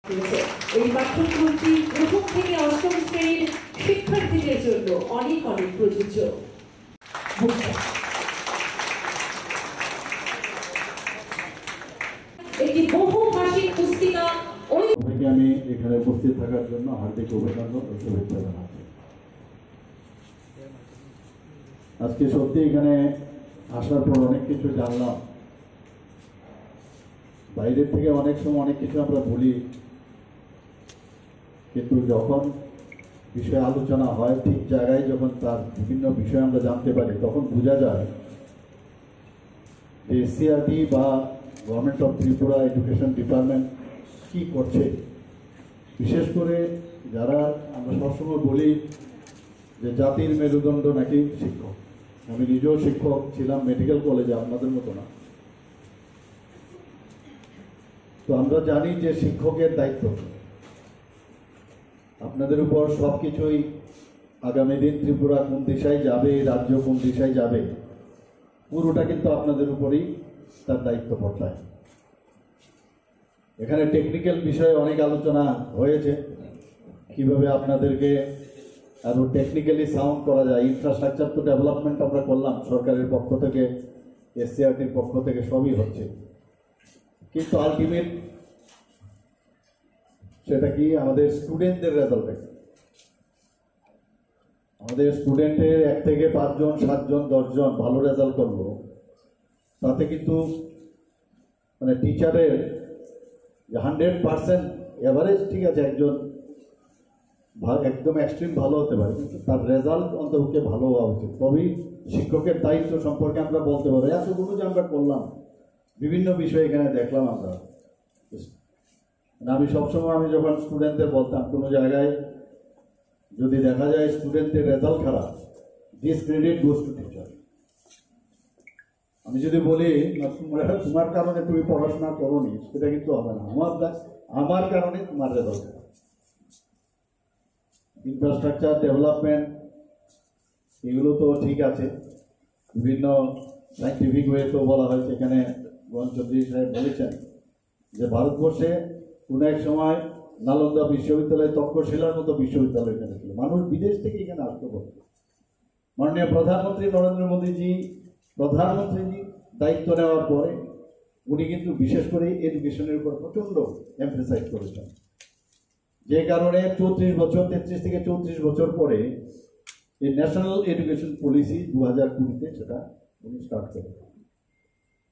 এই পাঠ্যক্রমটি প্রথম থেকে অষ্টম শ্রেণীর শিক্ষার্থীদের জন্য অনেক অনেক প্রযোজ্য। একটি বহুভাষিক পুস্তিকা আমি এখানে উপস্থিত থাকার জন্য হার্দিক অভিনন্দন ও শুভেচ্ছা জানাচ্ছি। আজকে সত্যি এখানে আসার পর অনেক কিছু জানলাম। বাইরের থেকে অনেক সময় অনেক কিছু আমরা বলি, কিন্তু যখন বিষয় আলোচনা হয় ঠিক জায়গায় যখন তার বিভিন্ন বিষয় আমরা জানতে পারি তখন বোঝা যায় যে এসসিআরটি বা government of Tripura education department কি করছে। বিশেষ করে যারা আমরা সবসময় বলি যে জাতির মেরুদণ্ড নাকি শিক্ষক। আমি নিজেও শিক্ষক ছিলাম মেডিকেল কলেজে, আপনাদের মতো না। তো আমরা জানি যে শিক্ষকের দায়িত্ব আপনাদের উপর সবকিছুই। আগামী দিন ত্রিপুরা কোন দিশায় যাবে, রাজ্য কোন দিশায় যাবে, পুরোটা কিন্তু আপনাদের উপরেই তার দায়িত্ব বর্তায়। এখানে টেকনিক্যাল বিষয়ে অনেক আলোচনা হয়েছে, কিভাবে আপনাদেরকে আরো টেকনিক্যালি সাউন্ড করা যায়। ইনফ্রাস্ট্রাকচার তো ডেভেলপমেন্ট আমরা করলাম সরকারের পক্ষ থেকে, এসসিআরটির পক্ষ থেকে, সবই হচ্ছে, কিন্তু আলটিমেট সেটা কি আমাদের স্টুডেন্টদের রেজাল্ট। আমাদের স্টুডেন্টের 1 থেকে 5 জন 7 জন 10 জন ভালো রেজাল্ট করলো, তাতে কিন্তু মানে টিচারের 100% এভারেজ ঠিক আছে, একজন একদম এক্সট্রিম ভালো হতে পারে, কিন্তু তার রেজাল্ট অন্তপক্ষে ভালো হওয়া উচিত। তবেই শিক্ষকের দায়িত্ব সম্পর্কে আমরা বলতে পারবো। এতগুলো যে আমরা করলাম, বিভিন্ন বিষয় এখানে দেখলাম আমরা। আমি সবসময় আমি যখন স্টুডেন্টদের বলতাম কোনো জায়গায় যদি দেখা যায় স্টুডেন্টের রেজাল্ট খারাপ, ডিসক্রেডিট গোস টু টিচার। আমি যদি বলি তোমার কারণে তুমি পড়াশোনা করোনি, সেটা কিন্তু হবে না। আমার কারণে তোমার রেজাল্ট খারাপ। ইনফ্রাস্ট্রাকচার ডেভেলপমেন্ট এগুলো তো ঠিক আছে, বিভিন্ন সাইন্টিফিক ওয়েতেও বলা হয়েছে। এখানে গোয়ান চৌধুরী সাহেব বলেছেন যে ভারতবর্ষে কোনো এক সময় নালন্দা বিশ্ববিদ্যালয়, তক্ষশিলার মতো বিশ্ববিদ্যালয় এখানে ছিল। মানুষ বিদেশ থেকে এখানে আসতে পারত। মাননীয় প্রধানমন্ত্রী নরেন্দ্র মোদীজি দায়িত্ব নেওয়ার পরে উনি কিন্তু বিশেষ করে এডুকেশনের উপর প্রচণ্ড এমফেসাইজ করেছেন, যে কারণে 33 থেকে 34 বছর পরে এই ন্যাশনাল এডুকেশন পলিসি 2020-তে সেটা উনি স্টার্ট করেন।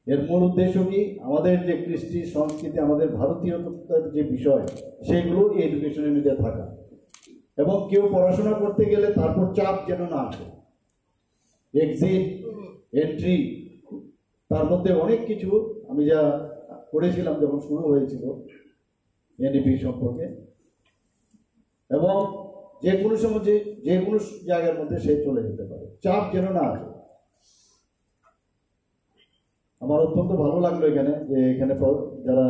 এর মূল উদ্দেশ্য কি, আমাদের যে কৃষ্টি সংস্কৃতি, আমাদের ভারতীয়তার যে বিষয়, সেগুলো এই এডুকেশনের মধ্যে থাকা, এবং কেউ পড়াশোনা করতে গেলে তারপর চাপ যেন না আসে। এক্সিট, এন্ট্রি, তার মধ্যে অনেক কিছু আমি যা করেছিলাম যখন শুরু হয়েছিল এনইপি সম্পর্কে, এবং যে কোনো সময় যে কোনো জায়গার মধ্যে সে চলে যেতে পারে, চাপ যেন না আসে। আমার অত্যন্ত ভালো লাগলো এখানে যে এখানে যারা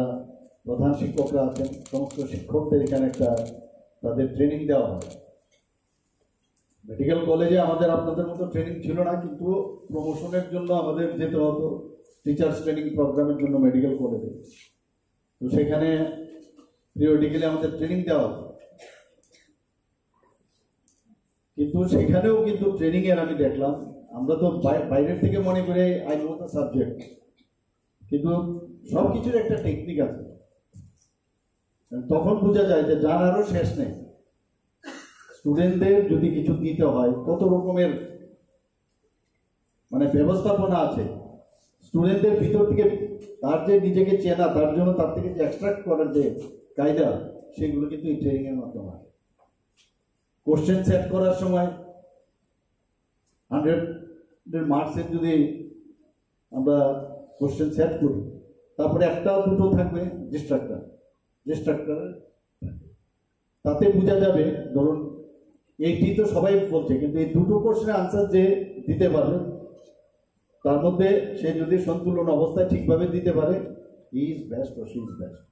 প্রধান শিক্ষকরা আছেন সমস্ত শিক্ষকদের এখানে একটা তাদের ট্রেনিং দেওয়া হয়। মেডিকেল কলেজে আমাদের আপনাদের মতো ট্রেনিং ছিল না, কিন্তু প্রমোশনের জন্য আমাদের যেতে হতো টিচার্স ট্রেনিং প্রোগ্রামের জন্য মেডিকেল কলেজে। তো সেখানে পিরিয়ডিক্যালি আমাদের ট্রেনিং দেওয়া হতো, কিন্তু সেখানেও কিন্তু ট্রেনিং এর আমি দেখলাম, আমরা তো বাইরের থেকে মনে করি আই নো দ্য সাবজেক্ট, কিন্তু সবকিছুর একটা টেকনিক আছে। তখন বোঝা যায় যে জানারও শেষ নেই। স্টুডেন্টদের যদি কিছু দিতে হয়, কত রকমের মানে ব্যবস্থাপনা আছে। স্টুডেন্টদের ভিতর থেকে তার যে নিজেকে চেনা, তার জন্য তার থেকে যে এক্সট্রাক্ট করার যে কায়দা, সেগুলো কিন্তু এই ট্রেনিং এর মাধ্যমে হয়। কোশ্চেন সেট করার সময় 100 মার্কসের যদি আমরা কোশ্চেন সেট করি, তারপরে একটা দুটো থাকবে ডিস্ট্রাক্টর, তাতে বোঝা যাবে ধরুন এইটি তো সবাই বলছে, কিন্তু এই দুটো কোশ্চেনের আনসার যে দিতে পারবে, তার মধ্যে সে যদি সন্তুলন অবস্থায় ঠিকভাবে দিতে পারে, he is best or she is best।